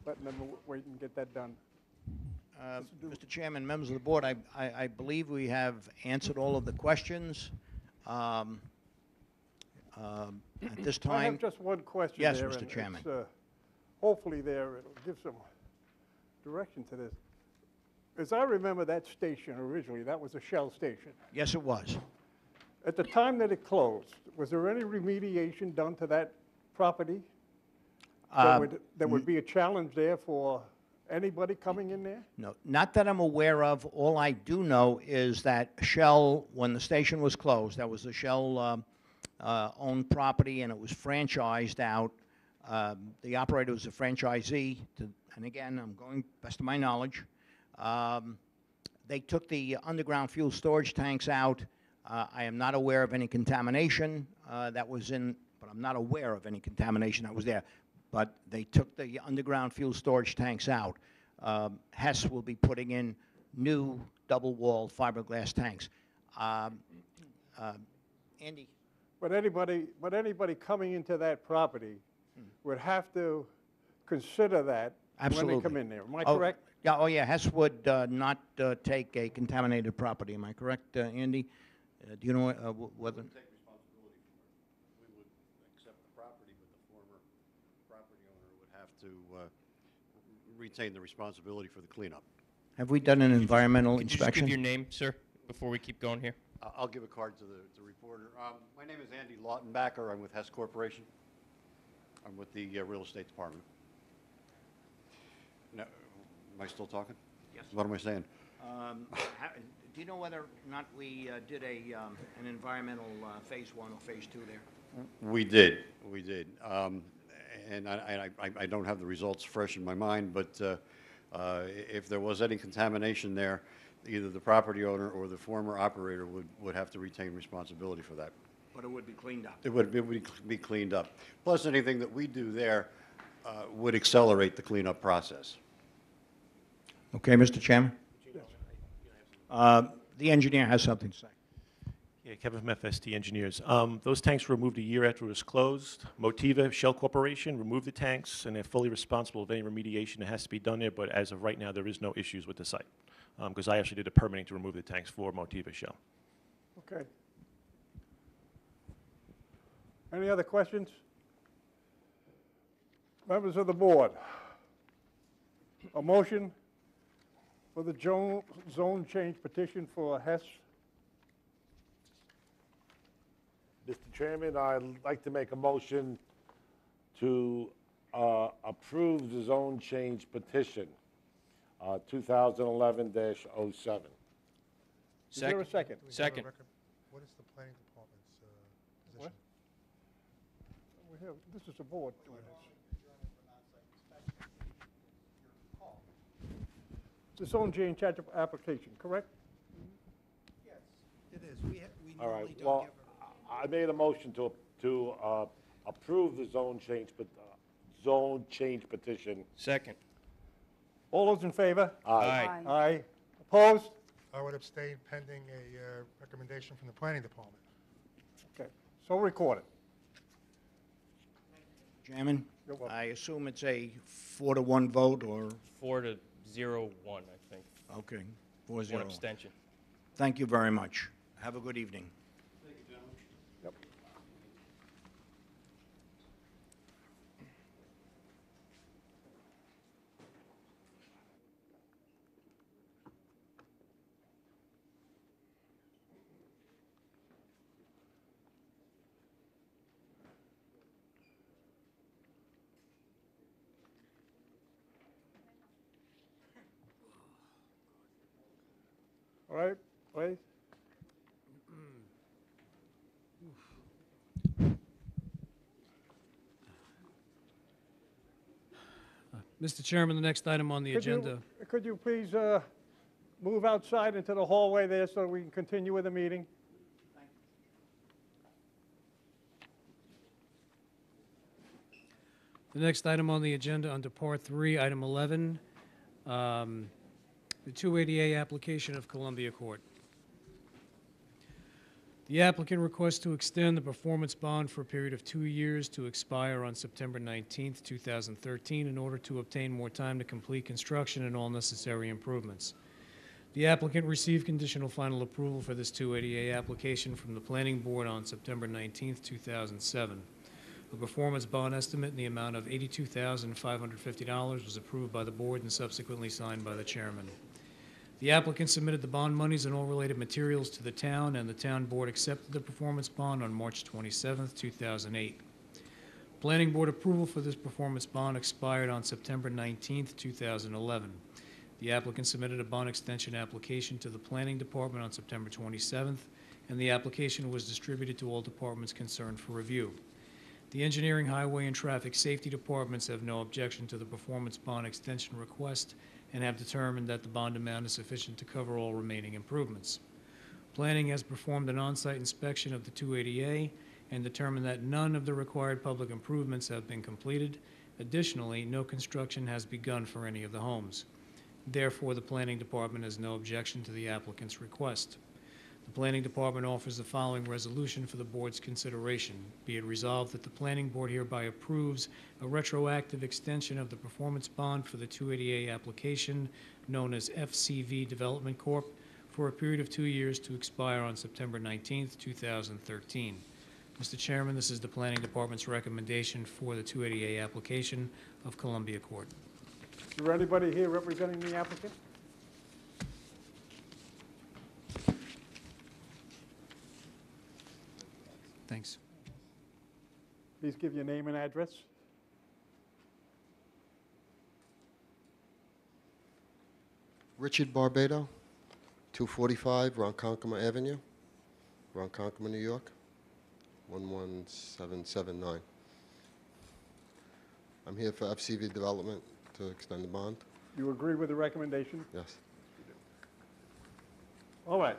letting them wait and get that done. Mr. Chairman, members of the board, I believe we have answered all of the questions. At this time... I have just one question yes, there. Mr. And Chairman. Hopefully it'll give some direction to this. As I remember that station originally, that was a Shell station. Yes, it was. At the time that it closed, was there any remediation done to that property? That would be a challenge there for anybody coming in there? No, not that I'm aware of. All I do know is that Shell, when the station was closed, that was a Shell owned property and it was franchised out. The operator was a franchisee, and again, I'm going best of my knowledge. They took the underground fuel storage tanks out. I am not aware of any contamination that was in, but I'm not aware of any contamination that was there. But they took the underground fuel storage tanks out. Hess will be putting in new double-wall fiberglass tanks. Andy? But anybody coming into that property would have to consider that Absolutely. when they come in there. Am I correct? Yeah. Oh, yeah. Hess would not take a contaminated property. Am I correct, Andy? Do you know whether? We would take responsibility for it. We would accept the property, but the former property owner would have to retain the responsibility for the cleanup. Have we done an environmental Could inspection? you just give your name, sir, before we keep going here? I'll give a card to the reporter. My name is Andy Lautenbacher. I'm with Hess Corporation. I'm with the real estate department. Now, am I still talking? Yes. What am I saying? Do you know whether or not we did an environmental phase 1 or phase 2 there? We did. And I don't have the results fresh in my mind, but if there was any contamination there, either the property owner or the former operator would have to retain responsibility for that. But it would be cleaned up. It would be cleaned up. Plus, anything that we do there would accelerate the cleanup process. Okay, Mr. Chairman? The engineer has something to say. Yeah, Kevin from FST Engineers. Those tanks were removed a year after it was closed. Motiva Shell Corporation removed the tanks, and they're fully responsible of any remediation that has to be done there, but as of right now, there is no issues with the site, because I actually did the permitting to remove the tanks for Motiva Shell. Okay. Any other questions? Members of the board, a motion for the zone change petition for Hess. Mr. Chairman, I'd like to make a motion to approve the zone change petition, 2011-07. Is there a second? Second. What is the planning department's position? What? We're here. This is the board doing this. The zone change application, correct? Yes, it is. We All normally right, don't well, give I made a motion to approve the zone change petition. Second. All those in favor? Aye. Aye. Opposed? I would abstain pending a recommendation from the planning department. Okay, so recorded. Chairman, You're welcome. I assume it's a 4-to-1 vote, or? 4-0-1, I think. Okay, 4-0. One abstention. Thank you very much. Have a good evening. Thank you, gentlemen. Yep. All right, please. Mr. Chairman, the next item on the agenda. Could you please move outside into the hallway there so we can continue with the meeting? The next item on the agenda under Part 3, Item 11, the 280A application of Columbia Court. The applicant requests to extend the performance bond for a period of 2 years to expire on September 19th, 2013, in order to obtain more time to complete construction and all necessary improvements. The applicant received conditional final approval for this 280A application from the Planning Board on September 19th, 2007. A performance bond estimate in the amount of $82,550 was approved by the board and subsequently signed by the chairman. The applicant submitted the bond monies and all related materials to the town, and the town board accepted the performance bond on March 27th, 2008. Planning board approval for this performance bond expired on September 19th, 2011. The applicant submitted a bond extension application to the planning department on September 27th, and the application was distributed to all departments concerned for review. The engineering, highway, and traffic safety departments have no objection to the performance bond extension request and have determined that the bond amount is sufficient to cover all remaining improvements. Planning has performed an on-site inspection of the 280A and determined that none of the required public improvements have been completed. Additionally, no construction has begun for any of the homes. Therefore, the planning department has no objection to the applicant's request. The Planning Department offers the following resolution for the board's consideration. Be it resolved that the Planning Board hereby approves a retroactive extension of the performance bond for the 280A application known as FCV Development Corp. For a period of 2 years to expire on September 19th, 2013. Mr. Chairman, this is the Planning Department's recommendation for the 280A application of Columbia Court. Is there anybody here representing the applicant? Thanks. Please give your name and address. Richard Barbado, 245 Ronkonkoma Avenue, Ronkonkoma, New York, 11779. I'm here for FCV Development to extend the bond. You agree with the recommendation? Yes. All right.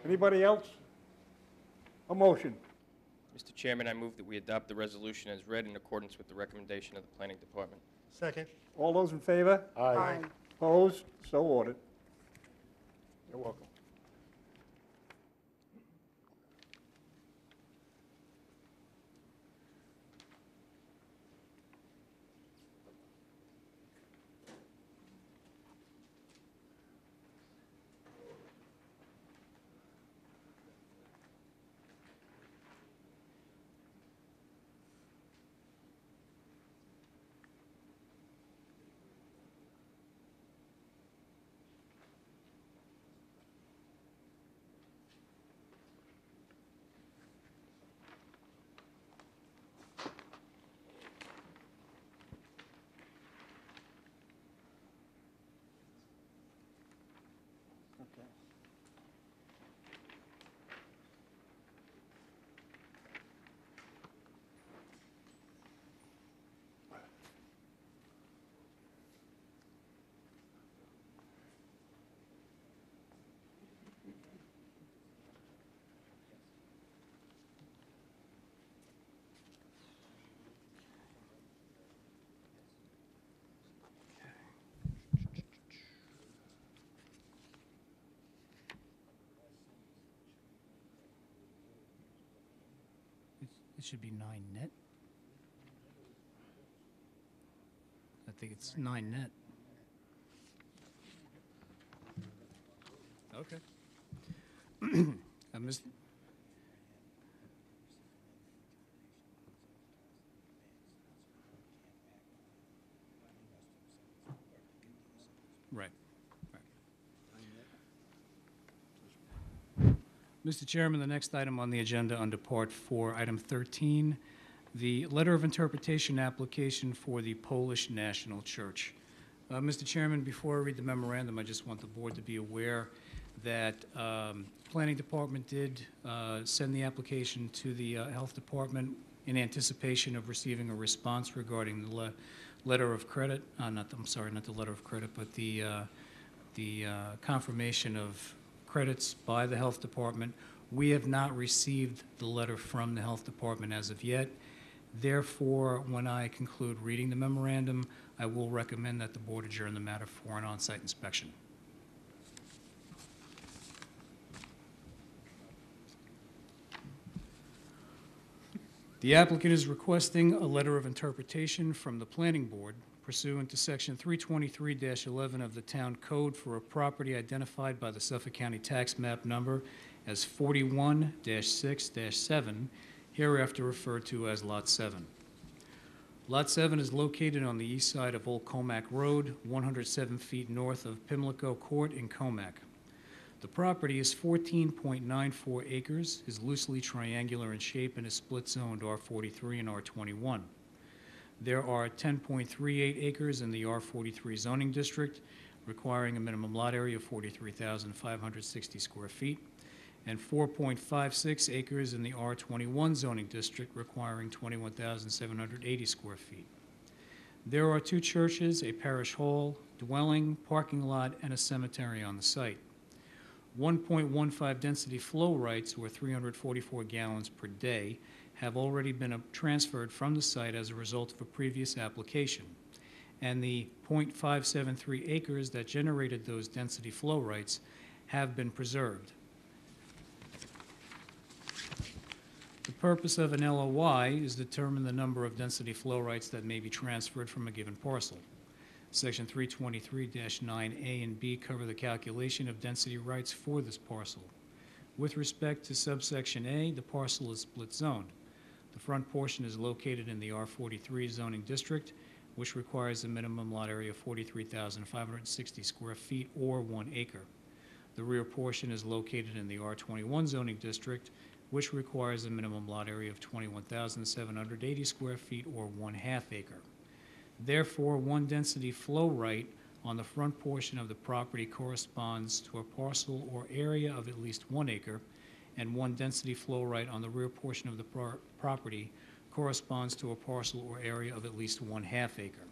Anybody else? A motion. Mr. Chairman, I move that we adopt the resolution as read in accordance with the recommendation of the Planning Department. Second. All those in favor? Aye. Opposed? So ordered. You're welcome. Okay. It should be 9 net. I think it's 9 net. Okay. Right. Mr. Chairman, the next item on the agenda under Part 4, Item 13, the letter of interpretation application for the Polish National Church. Mr. Chairman, before I read the memorandum, I just want the board to be aware that Planning Department did send the application to the Health Department in anticipation of receiving a response regarding the letter of credit, not the letter of credit, but the confirmation of credits by the Health Department. We have not received the letter from the Health Department as of yet. Therefore, when I conclude reading the memorandum, I will recommend that the board adjourn the matter for an on-site inspection. The applicant is requesting a letter of interpretation from the Planning Board pursuant to Section 323-11 of the Town Code for a property identified by the Suffolk County Tax Map Number as 41-6-7, hereafter referred to as Lot 7. Lot 7 is located on the east side of Old Comac Road, 107 feet north of Pimlico Court in Comac. The property is 14.94 acres, is loosely triangular in shape, and is split-zoned R43 and R21. There are 10.38 acres in the R43 zoning district, requiring a minimum lot area of 43,560 square feet, and 4.56 acres in the R21 zoning district, requiring 21,780 square feet. There are 2 churches, a parish hall, dwelling, parking lot, and a cemetery on the site. 1.15 density flow rights, or 344 gallons per day, have already been transferred from the site as a result of a previous application, and the .573 acres that generated those density flow rights have been preserved. The purpose of an LOI is to determine the number of density flow rights that may be transferred from a given parcel. Section 323-9A and B cover the calculation of density rights for this parcel. With respect to subsection A, the parcel is split zoned. The front portion is located in the R43 zoning district, which requires a minimum lot area of 43,560 square feet or 1 acre. The rear portion is located in the R21 zoning district, which requires a minimum lot area of 21,780 square feet or 1/2 acre. Therefore, one density flow right on the front portion of the property corresponds to a parcel or area of at least 1 acre, and one density flow right on the rear portion of the property corresponds to a parcel or area of at least 1/2 acre.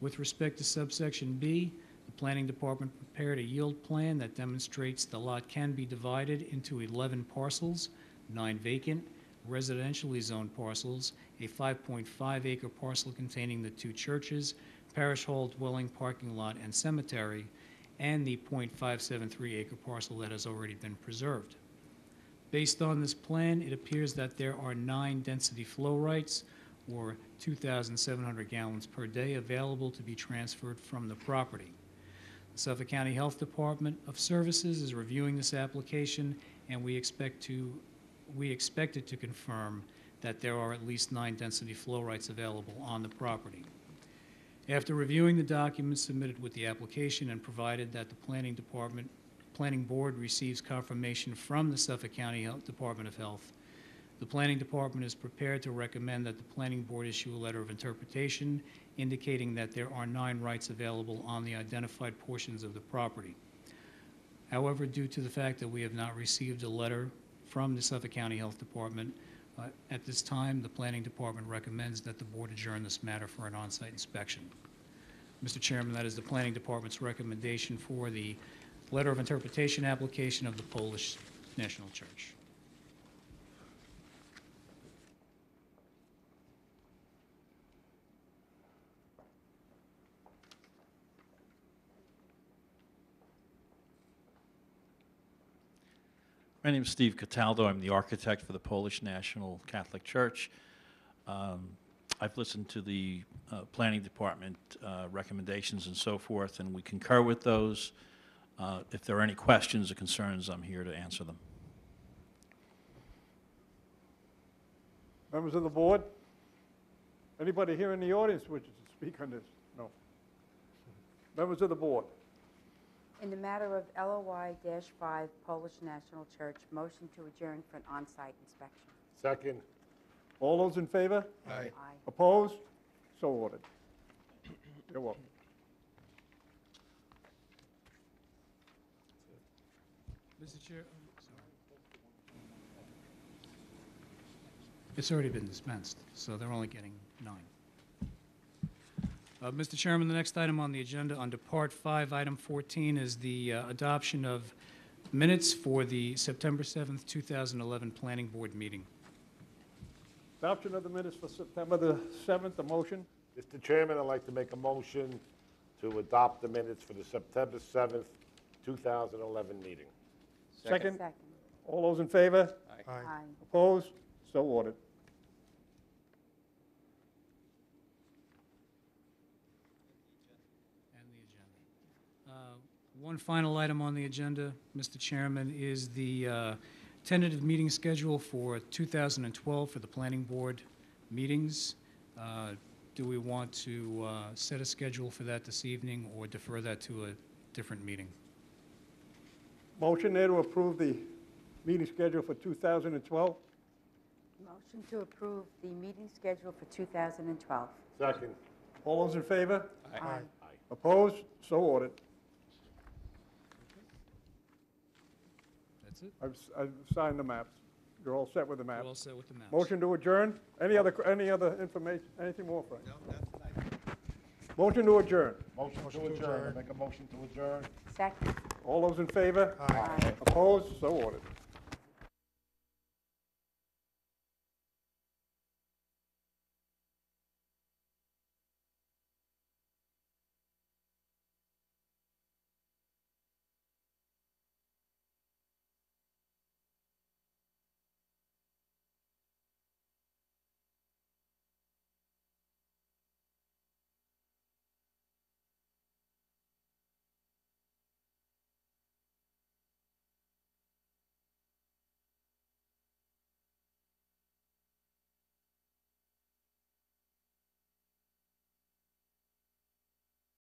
With respect to subsection B, the Planning Department prepared a yield plan that demonstrates the lot can be divided into 11 parcels, 9 vacant, residentially zoned parcels, a 5.5 acre parcel containing the 2 churches, parish hall, dwelling, parking lot, and cemetery, and the .573 acre parcel that has already been preserved. Based on this plan, it appears that there are 9 density flow rights, or 2,700 gallons per day, available to be transferred from the property. The Suffolk County Health Department of Services is reviewing this application, and we expect it to confirm that there are at least 9 density flow rights available on the property. After reviewing the documents submitted with the application and provided that the Planning Board receives confirmation from the Suffolk County Department of Health, the Planning Department is prepared to recommend that the Planning Board issue a letter of interpretation indicating that there are 9 rights available on the identified portions of the property. However, due to the fact that we have not received a letter from the Suffolk County Health Department, at this time, the Planning Department recommends that the Board adjourn this matter for an on-site inspection. Mr. Chairman, that is the Planning Department's recommendation for the letter of interpretation application of the Polish National Church. My name is Steve Cataldo. I'm the architect for the Polish National Catholic Church. I've listened to the Planning Department recommendations and so forth, and we concur with those. If there are any questions or concerns, I'm here to answer them. Members of the board? Anybody here in the audience wishes to speak on this? No. Members of the board? In the matter of LOI-5 Polish National Church, motion to adjourn for an on-site inspection. Second. All those in favor? Aye. Aye. Opposed? So ordered. You're welcome. Mr. Chair, sorry. It's already been dispensed, so they're only getting 9. Mr. Chairman, the next item on the agenda under Part 5, Item 14, is the adoption of minutes for the September 7th, 2011 Planning Board meeting. Adoption of the minutes for September the 7th, a motion? Mr. Chairman, I'd like to make a motion to adopt the minutes for the September 7th, 2011 meeting. Second. Second. All those in favor? Aye. Opposed? So ordered. One final item on the agenda, Mr. Chairman, is the tentative meeting schedule for 2012 for the Planning Board meetings. Do we want to set a schedule for that this evening or defer that to a different meeting? Motion there to approve the meeting schedule for 2012. Motion to approve the meeting schedule for 2012. Second. All those in favor? Aye. Opposed? So ordered. That's it. I've signed the maps. You're all set with the maps. We're all set with the maps. Motion to adjourn? Any other information, anything more, Frank? No, that's nice. Motion to adjourn. Motion to adjourn. I make a motion to adjourn. Second. All those in favor? Aye. Opposed? So ordered.